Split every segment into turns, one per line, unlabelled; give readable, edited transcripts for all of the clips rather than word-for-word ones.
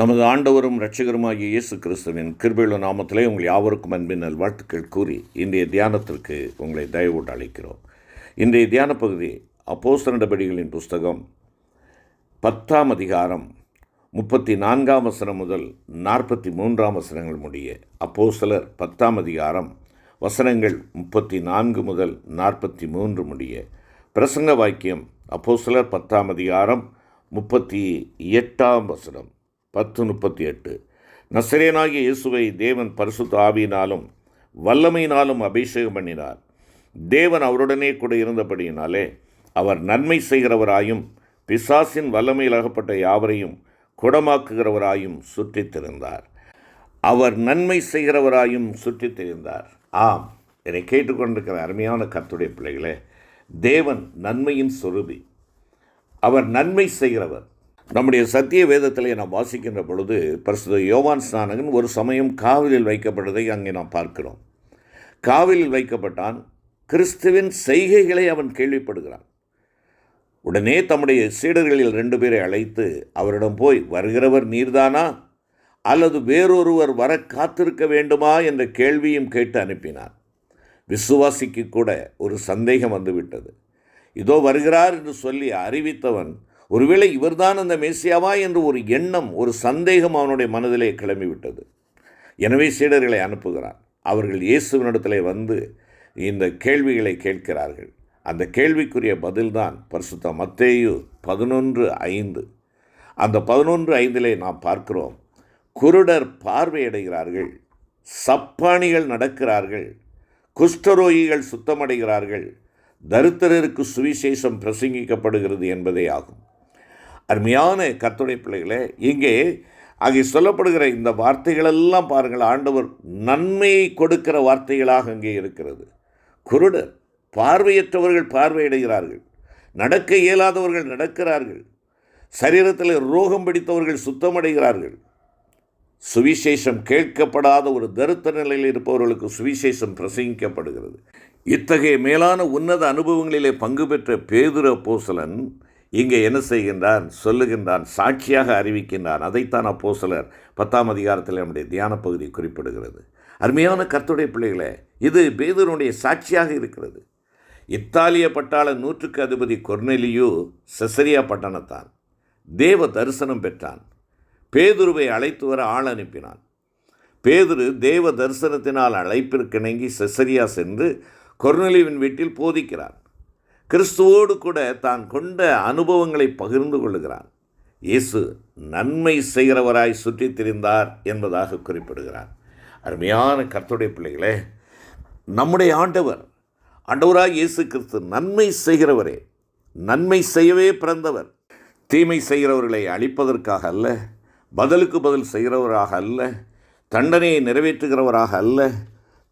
நமது ஆண்டவரும் இரட்சகருமாகிய இயேசு கிறிஸ்துவின் கிருபையுள்ள நாமத்திலே உங்கள் யாவருக்கும் அன்பின் நல்வாழ்த்துக்கள் கூறி இன்றைய தியானத்திற்கு உங்களை தயவோடு அழைக்கிறோம். இன்றைய தியான பகுதி அப்போஸ்தலர் நடபடிகளின் புஸ்தகம் 10ஆம் அதிகாரம் 34ஆம் வசனம் முதல் 43ஆம் வசனங்கள் முடிய. அப்போஸ்தலர் 10ஆம் அதிகாரம் வசனங்கள் 34 முதல் 43 முடிய. பிரசங்க வாக்கியம் அப்போஸ்தலர் 10ஆம் அதிகாரம் 38ஆம் வசனம் 10:38. நசரேயனாகிய இயேசுவை தேவன் பரிசுத்த ஆவியினாலும் வல்லமையினாலும் அபிஷேகம் பண்ணினார். தேவன் அவருடனே கூட இருந்தபடியினாலே அவர் நன்மை செய்கிறவராயும் பிசாசின் வல்லமையில் அகப்பட்ட யாவரையும் குணமாக்குகிறவராயும் சுற்றித் திரிந்தார். அவர் நன்மை செய்கிறவராயும் சுற்றித் திரிந்தார். ஆம், என்னை கேட்டுக்கொண்டிருக்கிற அருமையான கர்த்தருடைய பிள்ளைகளே, தேவன் நன்மையின் சொரூபி. அவர் நன்மை செய்கிறவர். நம்முடைய சத்திய வேதத்திலே நாம் வாசிக்கின்ற பொழுது பரிசுத்த யோவான் ஸ்நானகன் ஒரு சமயம் காவலில் வைக்கப்பட்டதை அங்கே நாம் பார்க்கிறோம். காவலில் வைக்கப்பட்டான். கிறிஸ்துவின் செய்கைகளை அவன் கேள்விப்படுகிறான். உடனே தம்முடைய சீடர்களில் 2 பேரை அழைத்து அவரிடம் போய், வருகிறவர் நீர்தானா அல்லது வேறொருவர் வர காத்திருக்க வேண்டுமா என்ற கேள்வியும் கேட்டு அனுப்பினார். விசுவாசிக்கு கூட ஒரு சந்தேகம் வந்துவிட்டது. இதோ வருகிறார் என்று சொல்லி அறிவித்தவன், ஒருவேளை இவர்தான் அந்த மேசியாவா என்று ஒரு எண்ணம், ஒரு சந்தேகம் அவனுடைய மனதிலே கிளம்பிவிட்டது. எனவே சீடர்களை அனுப்புகிறான். அவர்கள் இயேசுவினிடத்திலே வந்து இந்த கேள்விகளை கேட்கிறார்கள். அந்த கேள்விக்குரிய பதில்தான் பரிசுத்த மத்தேயு 11:5. அந்த 11:5 நாம் பார்க்கிறோம், குருடர் பார்வையடைகிறார்கள், சப்பாணிகள் நடக்கிறார்கள், குஷ்டரோகிகள் சுத்தமடைகிறார்கள், தரித்திரருக்கு சுவிசேஷம் பிரசங்கிக்கப்படுகிறது என்பதே ஆகும். அருமையான கர்த்தருடைய பிள்ளைகளே, அங்கே சொல்லப்படுகிற இந்த வார்த்தைகளெல்லாம் பாருங்கள், ஆண்டவர் நன்மையை கொடுக்கிற வார்த்தைகளாக அங்கே இருக்கிறது. குருடர், பார்வையற்றவர்கள் பார்வையடைகிறார்கள், நடக்க இயலாதவர்கள் நடக்கிறார்கள், சரீரத்தில் ரோகம் பிடித்தவர்கள் சுத்தமடைகிறார்கள், சுவிசேஷம் கேட்கப்படாத ஒரு தரித்திர நிலையில் இருப்பவர்களுக்கு சுவிசேஷம் பிரசங்கிக்கப்படுகிறது. இத்தகைய மேலான உன்னத அனுபவங்களிலே பங்கு பெற்ற பேதுரு அப்போஸ்தலன் இங்கே என்ன செய்கின்றான், சொல்லுகின்றான், சாட்சியாக அறிவிக்கின்றான். அதைத்தான் அப்போஸ்தலர் 10ஆம் அதிகாரத்தில் நம்முடைய தியான பகுதி குறிப்பிடுகிறது. அருமையான கர்த்தருடைய பிள்ளைகளே, இது பேதுருடைய சாட்சியாக இருக்கிறது. இத்தாலிய பட்டாள 100க்கு அதிபதி கொர்நேலியு செசரியா பட்டணத்தான் தேவ தரிசனம் பெற்றான். பேதுருவை அழைத்து வர ஆள் அனுப்பினான். பேதுரு தேவ தரிசனத்தினால் அழைப்பிற்கிணங்கி செசரியா சென்று கொர்நேலியுவின் வீட்டில் போதிக்கிறான். கிறிஸ்துவோடு கூட தான் கொண்ட அனுபவங்களை பகிர்ந்து கொள்ளுகிறான். இயேசு நன்மை செய்கிறவராய் சுற்றித் திரிந்தார் என்பதாக குறிப்பிடுகிறார். அருமையான கர்த்தருடைய பிள்ளைகளே, நம்முடைய ஆண்டவராய் இயேசு கிறிஸ்து நன்மை செய்கிறவரே, நன்மை செய்யவே பிறந்தவர். தீமை செய்கிறவர்களை அழிப்பதற்காக அல்ல, பதிலுக்கு பதில் செய்கிறவராக அல்ல, தண்டனையை நிறைவேற்றுகிறவராக அல்ல,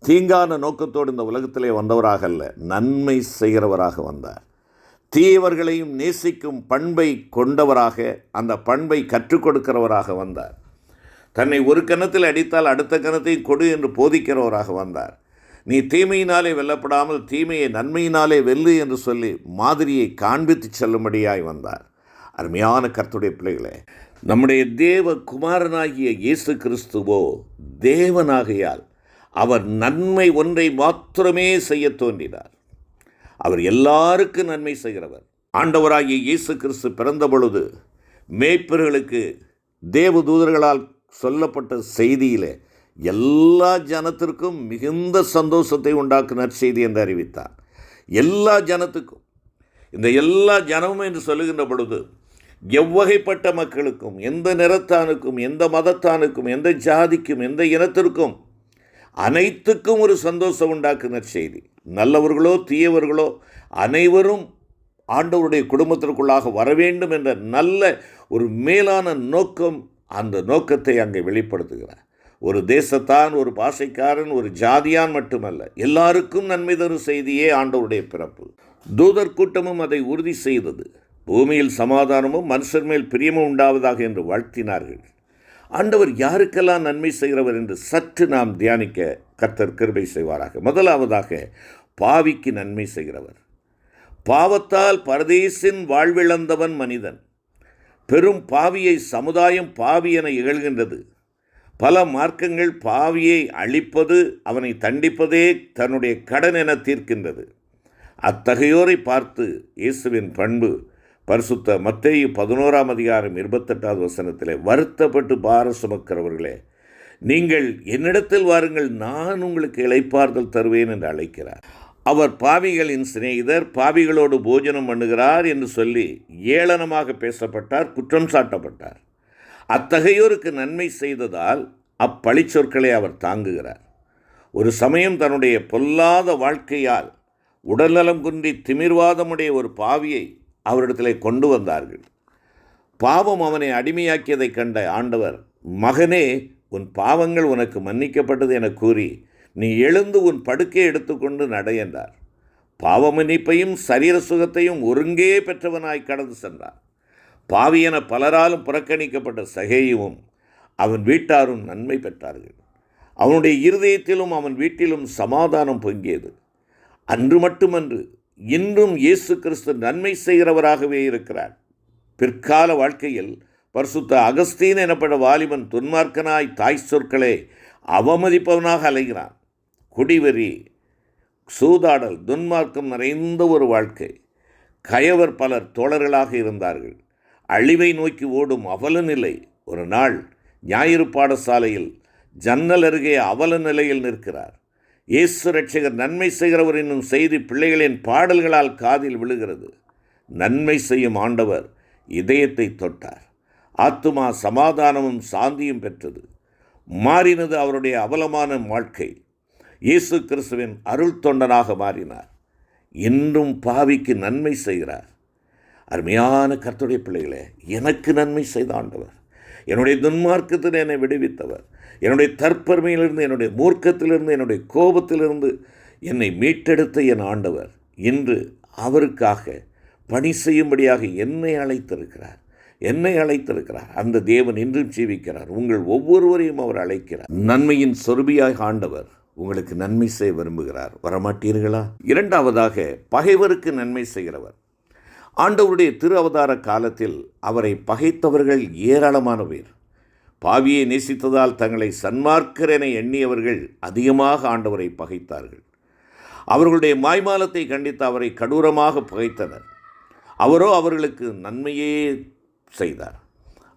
தீங்கான நோக்கத்தோடு இந்த உலகத்திலே வந்தவராக அல்ல, நன்மை செய்கிறவராக வந்தார். தீயவர்களையும் நேசிக்கும் பண்பை கொண்டவராக, அந்த பண்பை கற்றுக் கொடுக்கிறவராக வந்தார். தன்னை ஒரு கணத்தில் அடித்தால் அடுத்த கணத்தையும் கொடு என்று போதிக்கிறவராக வந்தார். நீ தீமையினாலே வெல்லப்படாமல் தீமையை நன்மையினாலே வெல்லு என்று சொல்லி மாதிரியை காண்பித்து செல்லும்படியாய் வந்தார். அருமையான கர்த்தருடைய பிள்ளைகளே, நம்முடைய தேவ குமாரனாகிய இயேசு கிறிஸ்துவோ தேவனாகையால் அவர் நன்மை ஒன்றை மாத்திரமே செய்ய தோன்றினார். அவர் எல்லாருக்கும் நன்மை செய்கிறவர். ஆண்டவராகிய இயேசு கிறிஸ்து பிறந்த பொழுது மேய்ப்பர்களுக்கு தேவதூதர்களால் சொல்லப்பட்ட செய்தியிலே எல்லா ஜனத்திற்கும் மிகுந்த சந்தோஷத்தை உண்டாக்கும் நற்செய்தி என்று அறிவித்தார். எல்லா ஜனத்துக்கும், இந்த எல்லா ஜனமும் என்று சொல்லுகின்ற பொழுது எவ்வகைப்பட்ட மக்களுக்கும், எந்த நிறத்தானுக்கும், எந்த மதத்தானுக்கும், எந்த ஜாதிக்கும், எந்த இனத்திற்கும், அனைத்துக்கும் ஒரு சந்தோஷம் உண்டாக்கும் நற்செய்தி. நல்லவர்களோ தீயவர்களோ அனைவரும் ஆண்டவருடைய குடும்பத்திற்குள்ளாக வர வேண்டும் என்ற நல்ல ஒரு மேலான நோக்கம், அந்த நோக்கத்தை அங்கே வெளிப்படுத்துகிறார். ஒரு தேசத்தான், ஒரு பாஷைக்காரன், ஒரு ஜாதியான் மட்டுமல்ல, எல்லாருக்கும் நன்மை தரும் செய்தியே ஆண்டவருடைய பிறப்பு. தூதர் கூட்டமும் அதை உறுதி செய்தது. பூமியில் சமாதானமும் மனுஷர் மேல் பிரியமும் உண்டாவதாக என்று வாழ்த்தினார்கள். ஆண்டவர் யாருக்கெல்லாம் நன்மை செய்கிறவர் என்று சற்று நாம் தியானிக்க கர்த்தர் கிருபை செய்வாராக. முதலாவதாக, பாவிக்கு நன்மை செய்கிறவர். பாவத்தால் பரதேசின் வாழ்விழந்தவன் மனிதன். பெரும் பாவியை சமுதாயம் பாவி என இகழ்கின்றது. பல மார்க்கங்கள் பாவியை அழிப்பது, அவனை தண்டிப்பதே தன்னுடைய கடன் என தீர்க்கின்றது. அத்தகையோரை பார்த்து இயேசுவின் பண்பு பரிசுத்த மத்தேயு 11:28 வருத்தப்பட்டு பார சுமக்கிறவர்களே, நீங்கள் என்னிடத்தில் வாருங்கள், நான் உங்களுக்கு இளைப்பாறுதல் தருவேன் என்று அழைக்கிறார். அவர் பாவிகளின் சிநேகிதர், பாவிகளோடு போஜனம் பண்ணுகிறார் என்று சொல்லி ஏளனமாக பேசப்பட்டார், குற்றம் சாட்டப்பட்டார். அத்தகையோருக்கு நன்மை செய்ததால் அப்பழிச்சொற்களை அவர் தாங்குகிறார். ஒரு சமயம் தன்னுடைய பொல்லாத வாழ்க்கையால் உடல்நலம் குன்றி திமிர்வாதமுடைய ஒரு பாவியை அவரிடத்தில் கொண்டு வந்தார்கள். பாவம் அவனை அடிமையாக்கியதைக் கண்ட ஆண்டவர், மகனே, உன் பாவங்கள் உனக்கு மன்னிக்கப்பட்டது என கூறி நீ எழுந்து உன் படுக்கையை எடுத்துக்கொண்டு நட என்றார். பாவ மன்னிப்பையும் சரீர சுகத்தையும் ஒருங்கே பெற்றவனாய் கடந்து சென்றார். பாவியென பலராலும் புறக்கணிக்கப்பட்ட சகேயுவும் அவன் வீட்டாரும் நன்மை பெற்றார்கள். அவனுடைய இருதயத்திலும் அவன் வீட்டிலும் சமாதானம் பொங்கியது. அன்று மட்டுமன்று, இன்றும் இயேசு கிறிஸ்து நன்மை செய்கிறவராகவே இருக்கிறார். பிற்கால வாழ்க்கையில் பரிசுத்த அகஸ்தீன் எனப்பட வாலிபன் துன்மார்க்கனாய் தாய் சொற்களை அவமதிப்பவனாக அலைகிறான். குடிவெறி, சூதாடல், துன்மார்க்கம் நிறைந்த ஒரு வாழ்க்கை. கயவர் பலர் தோழர்களாக இருந்தார்கள். அழிவை நோக்கி ஓடும் அவல நிலை. ஒரு நாள் ஞாயிறு பாடசாலையில் ஜன்னல் அருகே அவல நிலையில் நிற்கிறார். இயேசு ரட்சகர் நன்மை செய்கிறவர் என்னும் செய்தி பிள்ளைகளின் பாடல்களால் காதில் விழுகிறது. நன்மை செய்யும் ஆண்டவர் இதயத்தை தொட்டார். ஆத்துமா சமாதானமும் சாந்தியும் பெற்றது. மாறினது அவருடைய அவலமான வாழ்க்கை. இயேசு கிறிஸ்துவின் அருள் தொண்டனாக மாறினார். இன்றும் பாவிக்கு நன்மை செய்கிறார். அருமையான கர்த்தருடைய பிள்ளைகளே, எனக்கு நன்மை செய்த ஆண்டவர், என்னுடைய துன்மார்க்கத்தில் என்னை விடுவித்தவர், என்னுடைய தற்பெருமையிலிருந்து, என்னுடைய மூர்க்கத்திலிருந்து, என்னுடைய கோபத்திலிருந்து என்னை மீட்டெடுத்த என் ஆண்டவர் இன்று அவருக்காக பணி செய்யும்படியாக என்னை அழைத்திருக்கிறார். அந்த தேவன் இன்றும் ஜீவிக்கிறார். உங்கள் ஒவ்வொருவரையும் அவர் அழைக்கிறார். நன்மையின் சொருபியாக ஆண்டவர் உங்களுக்கு நன்மை செய்ய விரும்புகிறார். வரமாட்டீர்களா? இரண்டாவதாக, பகைவருக்கு நன்மை செய்கிறவர். ஆண்டவருடைய திரு அவதார காலத்தில் அவரை பகைத்தவர்கள் ஏராளமான பேர். பாவியை நேசித்ததால் தங்களை சன்மார்க்கர் என எண்ணியவர்கள் அதிகமாக ஆண்டவரை பகைத்தார்கள். அவர்களுடைய மாய்மாலத்தை கண்டித்து அவரை கடூரமாக பகைத்தனர். அவரோ அவர்களுக்கு நன்மையே செய்தார்.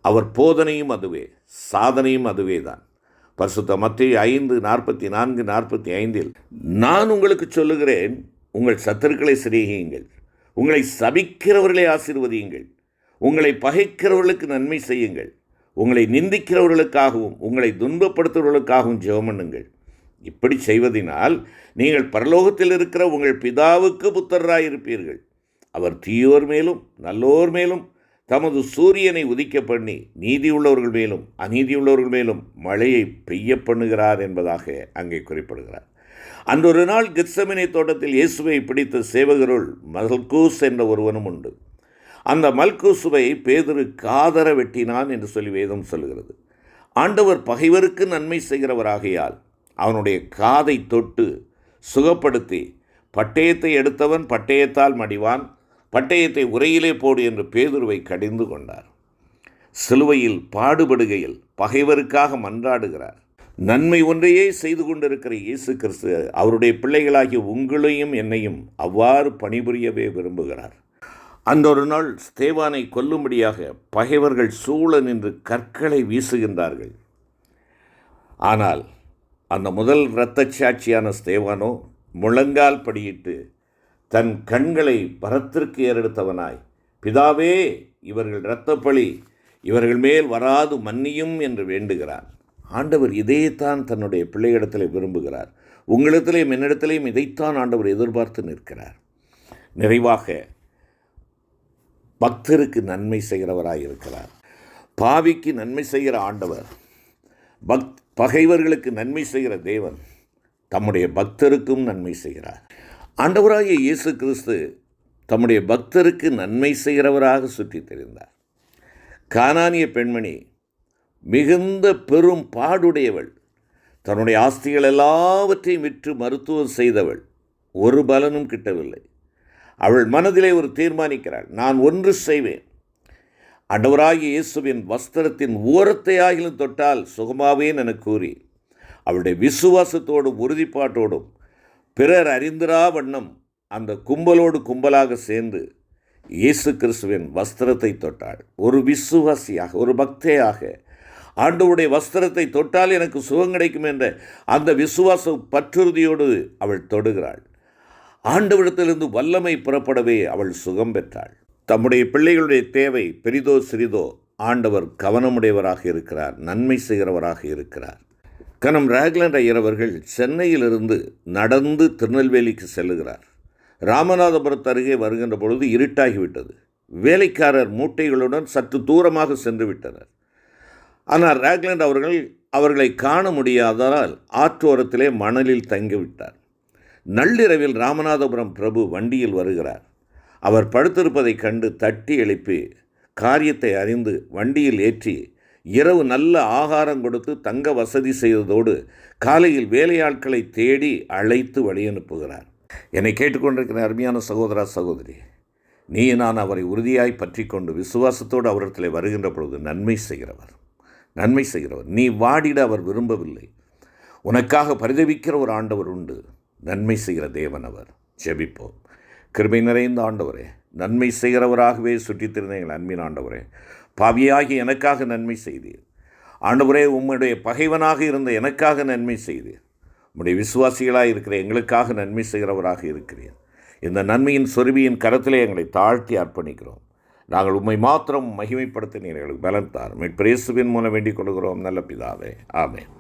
அவர் போதனையும் அதுவே, சாதனையும் அதுவே தான். பரிசுத்த மத்தேயு 5:44-45 நான் உங்களுக்கு சொல்லுகிறேன், உங்கள் சத்துருக்களை சிநேகியுங்கள், உங்களை சபிக்கிறவர்களை ஆசீர்வதியுங்கள், உங்களை பகைக்கிறவர்களுக்கு நன்மை செய்யுங்கள், உங்களை நிந்திக்கிறவர்களுக்காகவும் உங்களை துன்பப்படுத்துவர்களுக்காகவும் ஜெபம் பண்ணுங்கள். இப்படி செய்வதனால் நீங்கள் பரலோகத்தில் இருக்கிற உங்கள் பிதாவுக்கு புத்திரராயிருப்பீர்கள். அவர் தீயோர் மேலும் நல்லோர் மேலும் தமது சூரியனை உதிக்க பண்ணி நீதியுள்ளவர்கள் மேலும் அநீதியுள்ளவர்கள் மேலும் மழையை பெய்ய பண்ணுகிறார் என்பதாக அங்கே குறிப்பிடுகிறார். அன்றொரு நாள் கெத்செமனே தோட்டத்தில் இயேசுவை பிடித்த சேவகருள் மல்கூஸ் என்ற ஒருவனும் உண்டு. அந்த மல்கூசுவை பேதுரு காதர வெட்டினான் என்று சொல்லி வேதம் சொல்கிறது. ஆண்டவர் பகைவருக்கு நன்மை செய்கிறவராகையால் அவனுடைய காதை தொட்டு சுகப்படுத்தி, பட்டயத்தை எடுத்தவன் பட்டயத்தால் மடிவான், பட்டயத்தை உரையிலே போடு என்று பேதுருவை கடிந்து கொண்டார். சிலுவையில் பாடுபடுகையில் பகைவருக்காக மன்றாடுகிறார். நன்மை ஒன்றையே செய்து கொண்டிருக்கிற இயேசு கிறிஸ்து அவருடைய பிள்ளைகளாகிய உங்களையும் என்னையும் அவ்வாறு பணிபுரியவே விரும்புகிறார். அன்றொரு நாள் ஸ்தேவானை கொல்லும்படியாக பகைவர்கள் சூழ நின்று கற்களை வீசுகின்றார்கள். ஆனால் அந்த முதல் இரத்தச் சாட்சியான ஸ்தேவானோ முழங்கால் படியிட்டு தன் கண்களை பரத்திற்கு ஏறெடுத்தவனாய், பிதாவே, இவர்கள் இரத்தப்பழி இவர்கள் மேல் வராது மன்னியும் என்று வேண்டுகிறான். ஆண்டவர் இதைத்தான் தன்னுடைய பிள்ளையிடத்தில் விரும்புகிறார். உங்களிடத்திலேயும் என்னிடத்திலேயும் இதைத்தான் ஆண்டவர் எதிர்பார்த்து நிற்கிறார். நிறைவாக பக்தருக்கு நன்மை செய்கிறவராயிருக்கிறார். பாவிக்கு நன்மை செய்கிற ஆண்டவர், பகைவர்களுக்கு நன்மை செய்கிற தேவன் தம்முடைய பக்தருக்கும் நன்மை செய்கிறார். ஆண்டவராகிய இயேசு கிறிஸ்து தம்முடைய பக்தருக்கு நன்மை செய்கிறவராக சுற்றித் திரிந்தார். கானானிய பெண்மணி மிகுந்த பெரும் பாடுடையவள், தன்னுடைய ஆஸ்திகள் எல்லாவற்றையும் விற்று மருத்துவம் செய்தவள், ஒரு பலனும் கிட்டவில்லை. அவள் மனதிலே ஒரு தீர்மானிக்கிறாள், நான் ஒன்று செய்வேன், ஆண்டவராகிய இயேசுவின் வஸ்திரத்தின் ஓரத்தை ஆகிலும் தொட்டால் சுகமாவேன் என கூறி அவளுடைய விசுவாசத்தோடும் உறுதிப்பாட்டோடும் பிறர் அறிந்திரா வண்ணம் அந்த கும்பலோடு கும்பலாக சேர்ந்து இயேசு கிறிஸ்துவின் வஸ்திரத்தை தொட்டாள். ஒரு விசுவாசியாக, ஒரு பக்தையாக, ஆண்டவருடைய வஸ்திரத்தை தொட்டால் எனக்கு சுகம் கிடைக்கும் என்ற அந்த விசுவாச பற்றுறுதியோடு அவள் தொடுகிறாள். ஆண்டவரிடத்திலிருந்து வல்லமை புறப்படவே அவள் சுகம் பெற்றாள். தம்முடைய பிள்ளைகளுடைய தேவை பெரிதோ சிறிதோ ஆண்டவர் கவனமுடையவராக இருக்கிறார், நன்மை செய்கிறவராக இருக்கிறார். கனம் ராக்லண்ட் ஐயர் அவர்கள் சென்னையிலிருந்து நடந்து திருநெல்வேலிக்கு செல்லுகிறார். ராமநாதபுரத்து அருகே வருகின்ற பொழுது இருட்டாகிவிட்டது. வேலைக்காரர் மூட்டைகளுடன் சற்று தூரமாக சென்று விட்டனர். ஆனால் ராக்லண்ட் அவர்களை காண முடியாததால் ஆற்றோரத்திலே மணலில் தங்கிவிட்டார். நள்ளிரவில் ராமநாதபுரம் பிரபு வண்டியில் வருகிறார். அவர் படுத்திருப்பதைக் கண்டு தட்டி எழுப்பி காரியத்தை அறிந்து வண்டியில் ஏற்றி இரவு நல்ல ஆகாரம் கொடுத்து தங்க வசதி செய்ததோடு காலையில் வேலையாட்களை தேடி அழைத்து வழியனுப்புகிறார். என்னை கேட்டுக்கொண்டிருக்கிற அருமையான சகோதரா சகோதரி, நீ நான் அவரை உறுதியாய் பற்றி கொண்டு விசுவாசத்தோடு அவரிடத்தில் வருகின்ற பொழுது நன்மை செய்கிறவர். நீ வாடிட அவர் விரும்பவில்லை. உனக்காக பரிதவிக்கிற ஒரு ஆண்டவர் உண்டு. நன்மை செய்கிற தேவன் அவர். ஜெபிப்போம். கிருபை நிறைந்த ஆண்டவரே, நன்மை செய்கிறவராகவே சுற்றித்திருந்த எங்கள் அன்பின் ஆண்டவரே, பாவியாகி எனக்காக நன்மை செய்தீர். ஆண்டவரே, உம்முடைய பகைவனாக இருந்த எனக்காக நன்மை செய்தீர். உம்முடைய விசுவாசிகளாக இருக்கிற எங்களுக்காக நன்மை செய்கிறவராக இருக்கிறீர். இந்த நன்மையின் சொருவியின் கரத்திலே எங்களை தாழ்த்தி அர்ப்பணிக்கிறோம். நாங்கள் உம்மை மாத்திரம் மகிமைப்படுத்த நீர் எங்களுக்கு பலன் தாரும். மீட்பர் இயேசுவின் மூலம் வேண்டிக் கொள்கிறோம் நல்ல பிதாவே. ஆமென்.